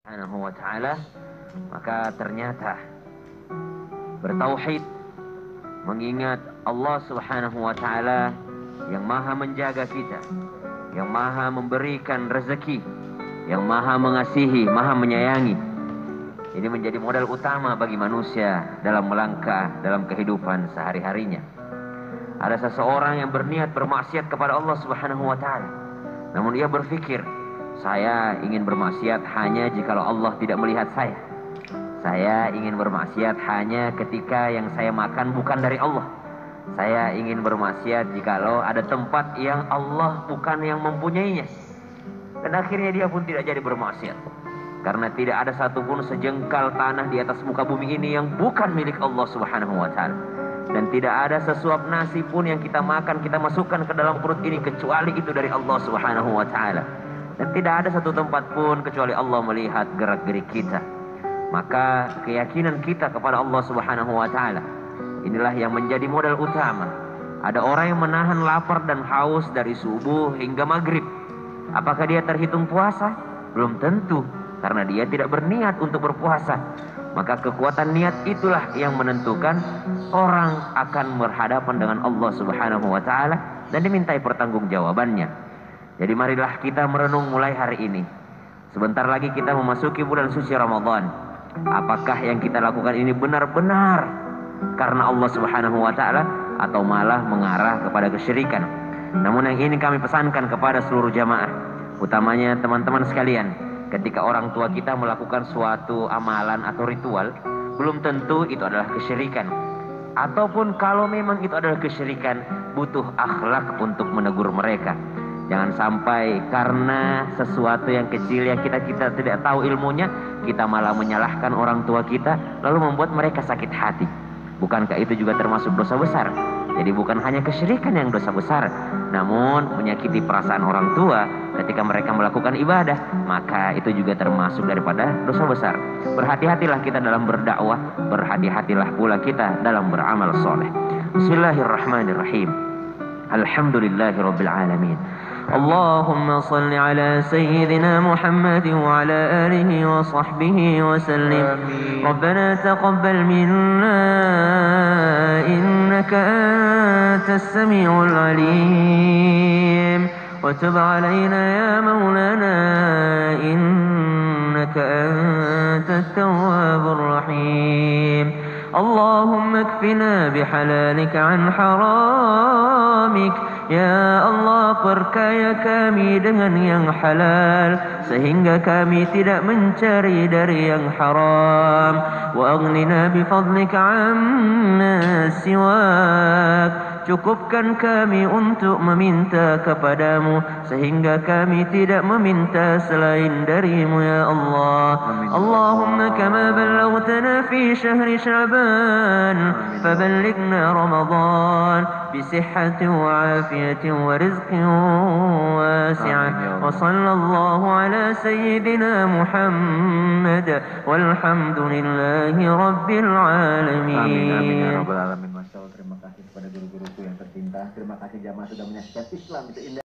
Subhanahu wa ta'ala, maka ternyata bertauhid, mengingat Allah Subhanahu wa ta'ala yang maha menjaga kita, yang maha memberikan rezeki, yang maha mengasihi, maha menyayangi. Ini menjadi modal utama bagi manusia dalam melangkah dalam kehidupan sehari-harinya. Ada seseorang yang berniat bermaksiat kepada Allah Subhanahu wa ta'ala, namun ia berpikir, saya ingin bermaksiat hanya jikalau Allah tidak melihat saya. Saya ingin bermaksiat hanya ketika yang saya makan bukan dari Allah. Saya ingin bermaksiat jikalau ada tempat yang Allah bukan yang mempunyainya. Dan akhirnya dia pun tidak jadi bermaksiat, karena tidak ada satupun sejengkal tanah di atas muka bumi ini yang bukan milik Allah Subhanahu wa ta'ala. Dan tidak ada sesuap nasi pun yang kita makan, kita masukkan ke dalam perut ini kecuali itu dari Allah Subhanahu wa ta'ala. Dan tidak ada satu tempat pun kecuali Allah melihat gerak-gerik kita. Maka keyakinan kita kepada Allah Subhanahu wa ta'ala, inilah yang menjadi modal utama. Ada orang yang menahan lapar dan haus dari subuh hingga maghrib. Apakah dia terhitung puasa? Belum tentu, karena dia tidak berniat untuk berpuasa. Maka kekuatan niat itulah yang menentukan orang akan berhadapan dengan Allah Subhanahu wa ta'ala dan dimintai pertanggungjawabannya. Jadi marilah kita merenung mulai hari ini. Sebentar lagi kita memasuki bulan suci Ramadan. Apakah yang kita lakukan ini benar-benar karena Allah Subhanahu wa ta'ala, atau malah mengarah kepada kesyirikan? Namun yang ini kami pesankan kepada seluruh jamaah, utamanya teman-teman sekalian, ketika orang tua kita melakukan suatu amalan atau ritual, belum tentu itu adalah kesyirikan. Ataupun kalau memang itu adalah kesyirikan, butuh akhlak untuk menegur mereka. Jangan sampai karena sesuatu yang kecil yang kita tidak tahu ilmunya, kita malah menyalahkan orang tua kita, lalu membuat mereka sakit hati. Bukankah itu juga termasuk dosa besar? Jadi bukan hanya kesyirikan yang dosa besar, namun menyakiti perasaan orang tua ketika mereka melakukan ibadah, maka itu juga termasuk daripada dosa besar. Berhati-hatilah kita dalam berdakwah, berhati-hatilah pula kita dalam beramal soleh. Bismillahirrahmanirrahim. Alhamdulillahirabbil alamin. اللهم صل على سيدنا محمد وعلى آله وصحبه وسلم. ربنا تقبل منا إنك أنت السميع العليم وتب علينا يا مولانا إنك أنت التواب الرحيم. اللهم اكفنا بحلالك عن حرامك. Ya Allah, perkaya kami dengan yang halal sehingga kami tidak mencari dari yang haram. Wa aghnina bifadlika amma siwak. Cukupkan kami untuk meminta kepadamu sehingga kami tidak meminta selain darimu ya Allah. Allahumma kama ballaghtana fi syahri Sya'ban faballighna Ramadan بصحة وعافية ورزق واسع. وصلى الله على سيدنا محمد والحمد لله رب العالمين. Amin ya rabbal alamin. Masya Allah, terima kasih kepada guru-guruku yang tercinta. Terima kasih jamaah sudah menyaksikan Islam itu indah.